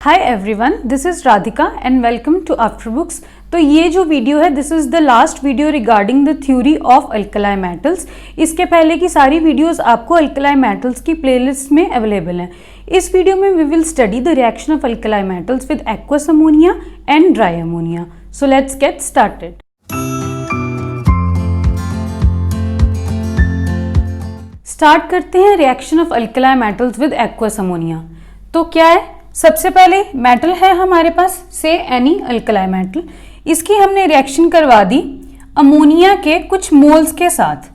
Hi everyone, this is Radhika and welcome to after books. तो ये जो वीडियो है this is the last video regarding the theory of alkali metals. इसके पहले की सारी वीडियोस आपको अल्कलाई मेटल्स की प्लेलिस्ट में अवेलेबल हैं। इस वीडियो में we will study the reaction of alkali metals with aqueous ammonia and dry ammonia. So let's get started. Start करते हैं reaction of alkali metals with aqueous ammonia. तो क्या है, सबसे पहले मेटल है हमारे पास से एनी अल्कलाई मेटल। इसकी हमने रिएक्शन करवा दी अमोनिया के कुछ मोल्स के साथ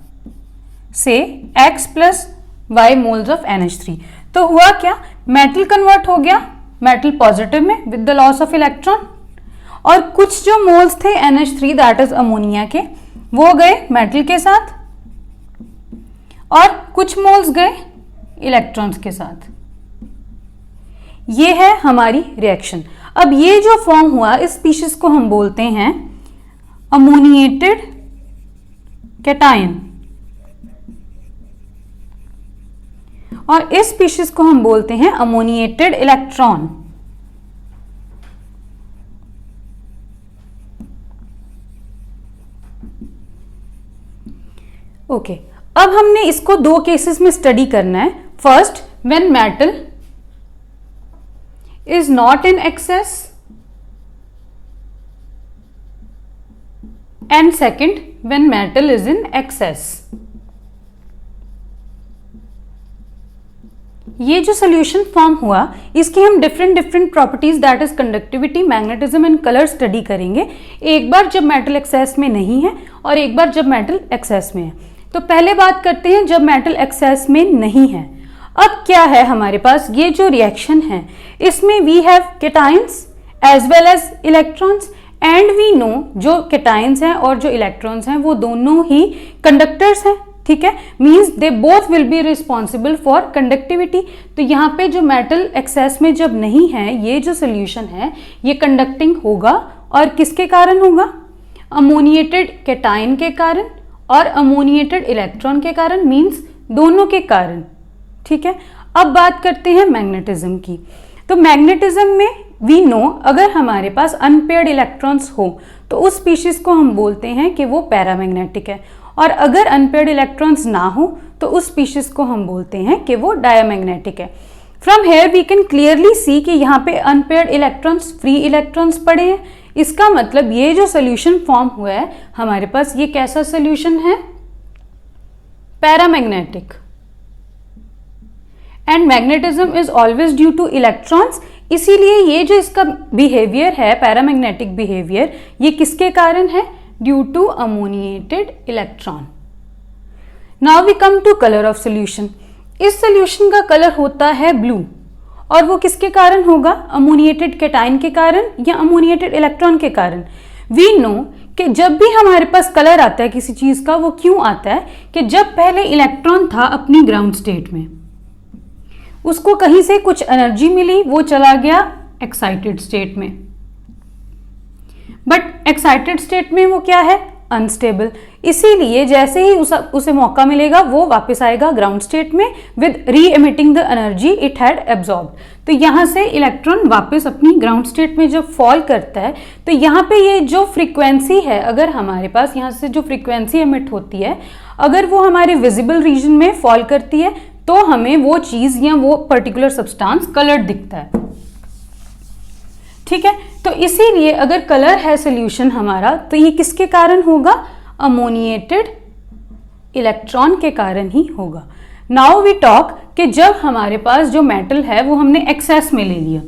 से X plus Y moles of NH3। तो हुआ क्या, मेटल कन्वर्ट हो गया मेटल पॉजिटिव में with the loss of electron, और कुछ जो मोल्स थे NH3 दैट इज अमोनिया के वो गए मेटल के साथ और कुछ मोल्स गए इलेक्ट्रॉन्स के साथ। ये है हमारी रिएक्शन। अब ये जो फॉर्म हुआ इस स्पीशीज को हम बोलते हैं अमोनिएटेड कैटायन और इस स्पीशीज को हम बोलते हैं अमोनिएटेड इलेक्ट्रॉन। ओके, अब हमने इसको दो केसेस में स्टडी करना है। First, when metal is not in excess, and second when metal is in excess। ये जो सोल्यूशन फॉर्म हुआ इसकी हम different properties that is conductivity, magnetism and colour study करेंगे, एक बार जब मेटल एक्सेस में नहीं है और एक बार जब मेटल एक्सेस में है। तो पहले बात करते हैं जब मेटल एक्सेस में नहीं है। अब क्या है हमारे पास, ये जो रिएक्शन है इसमें we have cations as well as electrons and we know जो केटाइंस हैं और जो इलेक्ट्रॉन्स हैं वो दोनों ही कंडक्टर्स हैं। ठीक है, means they both will be responsible for conductivity. तो यहाँ पे जो मेटल एक्सेस में जब नहीं है ये जो सोल्यूशन है ये कंडक्टिंग होगा, और किसके कारण होगा, अमोनिएटेड केटाइन के कारण और अमोनिएटेड इलेक्ट्रॉन के कारण, मींस दोनों के कारण। ठीक है, अब बात करते हैं मैग्नेटिज्म की। तो मैग्नेटिज्म में वी नो अगर हमारे पास अनपेयर्ड इलेक्ट्रॉन्स हो तो उस स्पीशीज को हम बोलते हैं कि वो पैरामैग्नेटिक है, और अगर अनपेयर्ड इलेक्ट्रॉन्स ना हो तो उस स्पीशीज को हम बोलते हैं कि वो डायमैग्नेटिक है। From here we can clearly see कि यहाँ पे अनपेयर्ड इलेक्ट्रॉन्स, फ्री इलेक्ट्रॉन्स पड़े हैं। इसका मतलब ये जो सोल्यूशन फॉर्म हुआ है हमारे पास ये कैसा सोल्यूशन है, paramagnetic. And magnetism is always due two electrons, इसीलिए ये जो इसका बिहेवियर है पैरामैग्नेटिक बिहेवियर ये किसके कारण है, due to ammoniated electron. Now we come to colour of solution. इस सोल्यूशन का कलर होता है ब्लू, और वो किसके कारण होगा, अमोनिएटेड कैटाइन के कारण या अमोनिएटेड इलेक्ट्रॉन के कारण। वी नो कि जब भी हमारे पास कलर आता है किसी चीज का वो क्यों आता है कि जब पहले इलेक्ट्रॉन था अपनी ग्राउंड स्टेट में, उसको कहीं से कुछ एनर्जी मिली, वो चला गया एक्साइटेड स्टेट में, बट एक्साइटेड स्टेट में वो क्या है, अनस्टेबल। इसीलिए जैसे ही उसे मौका मिलेगा वो वापस आएगा ग्राउंड स्टेट में विद री emitting the energy it had absorbed. तो यहाँ से इलेक्ट्रॉन वापस अपनी ग्राउंड स्टेट में जब फॉल करता है तो यहाँ पे ये जो फ्रीक्वेंसी है, अगर हमारे पास यहाँ से जो फ्रीक्वेंसी एमिट होती है अगर वो हमारे विजिबल रीजन में फॉल करती है तो हमें वो चीज या वो पर्टिकुलर सब्सटेंस कलर्ड दिखता है। ठीक है, तो इसीलिए अगर कलर है सोल्यूशन हमारा तो ये किसके कारण होगा, अमोनिएटेड इलेक्ट्रॉन के कारण ही होगा। नाउ वी टॉक कि जब हमारे पास जो मेटल है वो हमने एक्सेस में ले लिया।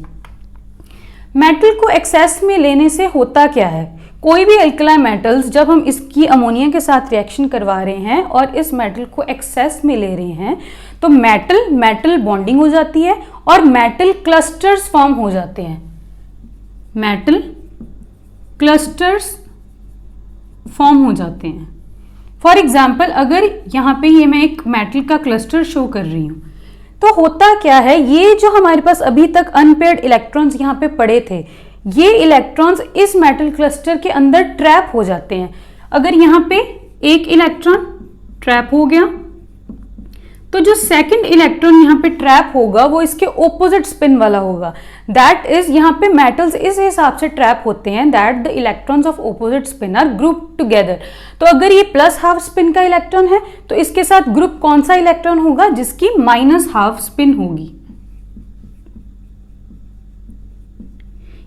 मेटल को एक्सेस में लेने से होता क्या है, कोई भी अल्कलाई मेटल्स जब हम इसकी अमोनिया के साथ रिएक्शन करवा रहे हैं और इस मेटल को एक्सेस में ले रहे हैं तो मेटल मेटल बॉन्डिंग हो जाती है और मेटल क्लस्टर्स फॉर्म हो जाते हैं। मेटल क्लस्टर्स फॉर्म हो जाते हैं। फॉर एग्जाम्पल अगर यहाँ पे ये मैं एक मेटल का क्लस्टर शो कर रही हूँ तो होता क्या है, ये जो हमारे पास अभी तक अनपेयर्ड इलेक्ट्रॉन्स यहाँ पे पड़े थे ये इलेक्ट्रॉन्स इस मेटल क्लस्टर के अंदर ट्रैप हो जाते हैं। अगर यहाँ पे एक इलेक्ट्रॉन ट्रैप हो गया तो जो सेकंड इलेक्ट्रॉन यहाँ पे ट्रैप होगा वो इसके ऑपोजिट स्पिन वाला होगा। दैट इज यहाँ पे मेटल्स इस हिसाब से ट्रैप होते हैं that the electrons of opposite spin are group together. तो अगर ये प्लस हाफ स्पिन का इलेक्ट्रॉन है तो इसके साथ ग्रुप कौन सा इलेक्ट्रॉन होगा, जिसकी माइनस हाफ स्पिन होगी।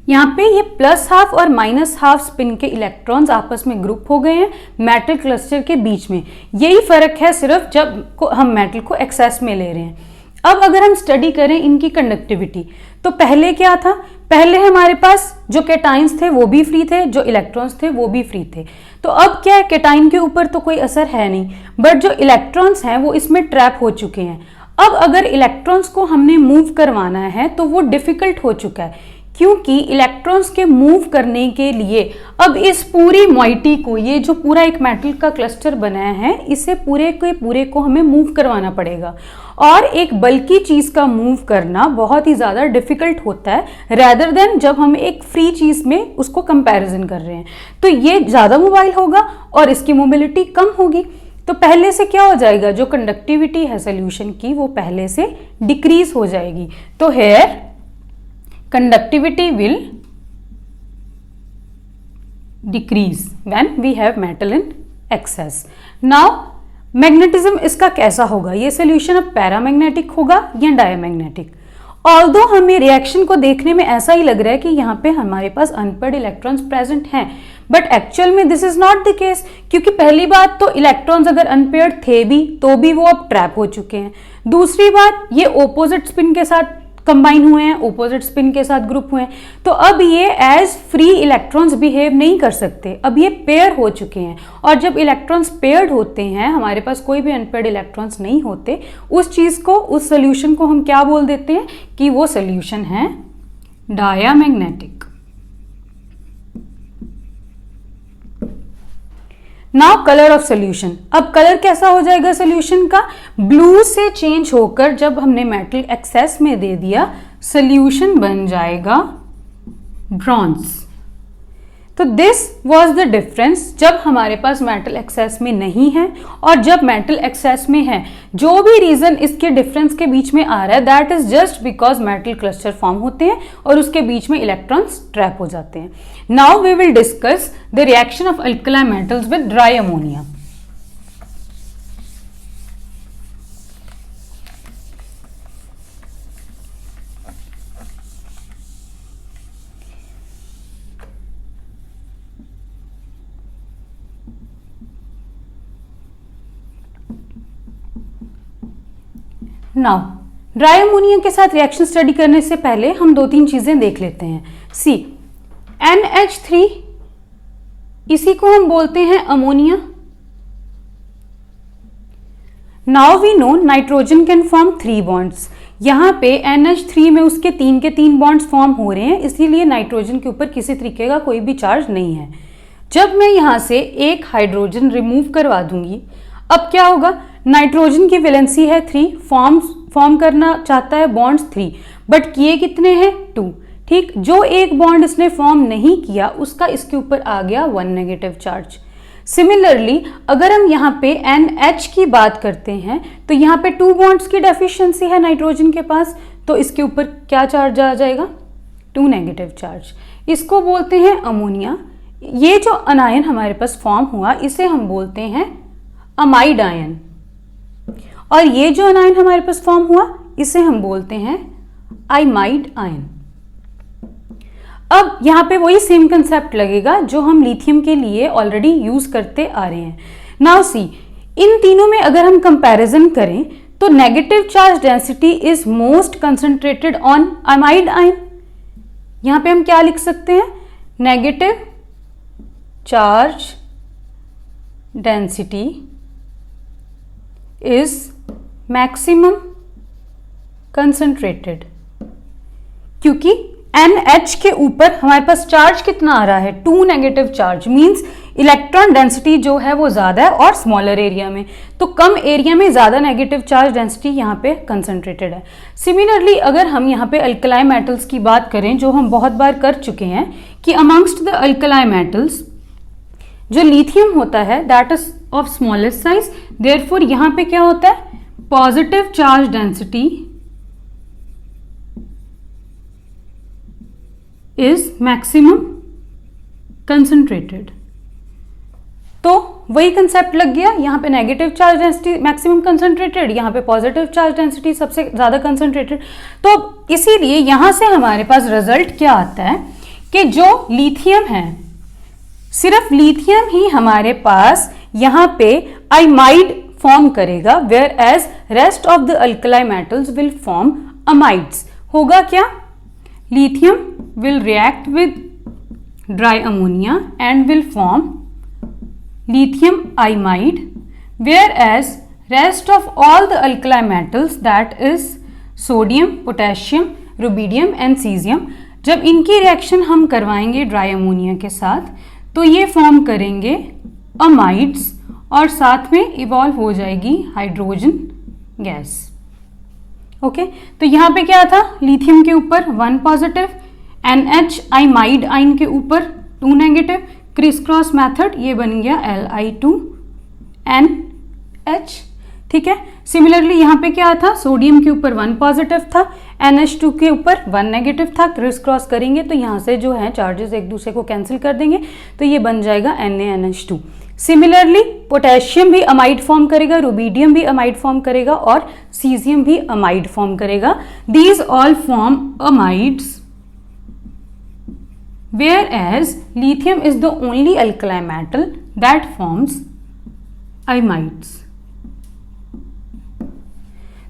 यहाँ पे ये प्लस हाफ और माइनस हाफ स्पिन के इलेक्ट्रॉन्स आपस में ग्रुप हो गए हैं मेटल क्लस्टर के बीच में। यही फर्क है सिर्फ जब हम मेटल को एक्सेस में ले रहे हैं। अब अगर हम स्टडी करें इनकी कंडक्टिविटी, तो पहले क्या था, पहले हमारे पास जो कैटाइंस थे वो भी फ्री थे, जो इलेक्ट्रॉन्स थे वो भी फ्री थे। तो अब क्या है, कैटाइन के ऊपर तो कोई असर है नहीं, बट जो इलेक्ट्रॉन्स हैं वो इसमें ट्रैप हो चुके हैं। अब अगर इलेक्ट्रॉन्स को हमने मूव करवाना है तो वो डिफिकल्ट हो चुका है, क्योंकि इलेक्ट्रॉन्स के मूव करने के लिए अब इस पूरी मॉइटी को, ये जो पूरा एक मेटल का क्लस्टर बनाया है, इसे पूरे के पूरे को हमें मूव करवाना पड़ेगा। और एक बल्कि चीज का मूव करना बहुत ही ज्यादा डिफिकल्ट होता है रेदर देन जब हम एक फ्री चीज में उसको कंपैरिजन कर रहे हैं। तो ये ज्यादा मोबाइल होगा और इसकी मोबिलिटी कम होगी। तो पहले से क्या हो जाएगा, जो कंडक्टिविटी है सोल्यूशन की वो पहले से डिक्रीज हो जाएगी। तो hair conductivity will decrease when we have metal in excess. Now magnetism इसका कैसा होगा, ये सोल्यूशन अब पैरामैग्नेटिक होगा या डायमैग्नेटिक। ऑल्दो हमें रिएक्शन को देखने में ऐसा ही लग रहा है कि यहाँ पे हमारे पास अनपेयर्ड इलेक्ट्रॉन्स प्रेजेंट हैं, बट एक्चुअल में this is not the case, क्योंकि पहली बात तो इलेक्ट्रॉन्स अगर अनपेयर्ड थे भी तो भी वो अब ट्रैप हो चुके हैं। दूसरी बात, ये ऑपोजिट स्पिन के साथ कंबाइन हुए हैं, ऑपोजिट स्पिन के साथ ग्रुप हुए हैं, तो अब ये एज फ्री इलेक्ट्रॉन्स बिहेव नहीं कर सकते, अब ये पेयर हो चुके हैं। और जब इलेक्ट्रॉन्स पेयर्ड होते हैं, हमारे पास कोई भी अनपेयर्ड इलेक्ट्रॉन्स नहीं होते, उस चीज को, उस सोल्यूशन को हम क्या बोल देते हैं कि वो सोल्यूशन है diamagnetic. Now colour of solution, अब कलर कैसा हो जाएगा सोल्यूशन का, ब्लू से चेंज होकर जब हमने मेटल एक्सेस में दे दिया सोल्यूशन बन जाएगा ब्रॉन्ज। तो दिस वाज द डिफरेंस जब हमारे पास मेटल एक्सेस में नहीं है और जब मेटल एक्सेस में है। जो भी रीजन इसके डिफरेंस के बीच में आ रहा है that is just because metal cluster form होते हैं और उसके बीच में इलेक्ट्रॉन्स ट्रैप हो जाते हैं। Now we will discuss the reaction of alkali metals with dry ammonia. Now dry ammonia के साथ रिएक्शन स्टडी करने से पहले हम दो तीन चीजें देख लेते हैं। सी NH3, इसी को हम बोलते हैं ammonia. Now we know nitrogen can form 3 bonds. यहाँ पे NH3 में उसके 3 के 3 बॉन्ड्स फॉर्म हो रहे हैं, इसीलिए नाइट्रोजन के ऊपर किसी तरीके का कोई भी चार्ज नहीं है। जब मैं यहाँ से एक हाइड्रोजन रिमूव करवा दूंगी, अब क्या होगा, नाइट्रोजन की वैलेंसी है 3, फॉर्म करना चाहता है बॉन्ड्स 3, बट किए कितने हैं 2। ठीक, जो एक बॉन्ड इसने फॉर्म नहीं किया उसका इसके ऊपर आ गया 1 नेगेटिव चार्ज। सिमिलरली अगर हम यहाँ पे NH की बात करते हैं तो यहाँ पे 2 बॉन्ड्स की डेफिशिएंसी है नाइट्रोजन के पास, तो इसके ऊपर क्या चार्ज आ जाएगा, 2 नेगेटिव चार्ज। इसको बोलते हैं अमोनिया। ये जो अनायन हमारे पास फॉर्म हुआ इसे हम बोलते हैं अमाइड आयन, और ये जो अनायन हमारे पास फॉर्म हुआ इसे हम बोलते हैं आइमाइड आयन। अब यहाँ पे वही सेम कंसेप्ट लगेगा जो हम लिथियम के लिए ऑलरेडी यूज करते आ रहे हैं। नाउ सी, इन तीनों में अगर हम कंपैरिजन करें तो negative charge density is most concentrated on amide ion. यहाँ पे हम क्या लिख सकते हैं, negative charge density is maximum concentrated, क्योंकि NH के ऊपर हमारे पास चार्ज कितना आ रहा है, 2 negative charge, means electron density जो है वो ज्यादा है और स्मॉलर एरिया में, तो कम एरिया में ज्यादा नेगेटिव चार्ज डेंसिटी यहाँ पे कंसंट्रेटेड है। सिमिलरली अगर हम यहाँ पे अल्कली मेटल्स की बात करें, जो हम बहुत बार कर चुके हैं कि अमंगस्ट द अल्कली मेटल्स जो लिथियम होता है that is of smallest size, therefore यहाँ पे क्या होता है, positive charge density is maximum concentrated। तो वही कंसेप्ट लग गया, यहाँ पे negative charge density maximum concentrated, यहाँ पे पॉजिटिव चार्ज डेंसिटी सबसे ज्यादा कंसंट्रेटेड। तो इसीलिए यहाँ से हमारे पास रिजल्ट क्या आता है कि जो लिथियम है, सिर्फ लिथियम ही हमारे पास यहाँ पे आइमाइड फॉर्म करेगा, whereas rest of the alkali metals will form amides. होगा क्या? Lithium will react with dry ammonia and will form lithium imide, whereas rest of all the alkali metals, that is sodium, potassium, rubidium and cesium, जब इनकी reaction हम करवाएंगे dry ammonia के साथ तो ये फॉर्म करेंगे अमाइड्स और साथ में इवॉल्व हो जाएगी हाइड्रोजन गैस। ओके, तो यहाँ पे क्या था? लिथियम के ऊपर 1 पॉजिटिव, NH आइमाइड आइन के ऊपर 2 नेगेटिव, क्रिस क्रॉस मेथड, ये बन गया Li2NH। ठीक है, सिमिलरली यहाँ पे क्या था? सोडियम के ऊपर 1 पॉजिटिव था, NH2 के ऊपर 1 नेगेटिव था। क्रिस क्रॉस करेंगे तो यहाँ से जो है चार्जेस एक दूसरे को कैंसिल कर देंगे, तो ये बन जाएगा NaNH2। सिमिलरली पोटेशियम भी अमाइड फॉर्म करेगा, रुबीडियम भी अमाइड फॉर्म करेगा और सीजियम भी अमाइड फॉर्म करेगा। These all form amides, whereas lithium is the only alkali metal that forms imides.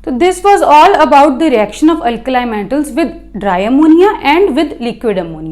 So this was all about the reaction of alkali metals with dry ammonia and with liquid ammonia.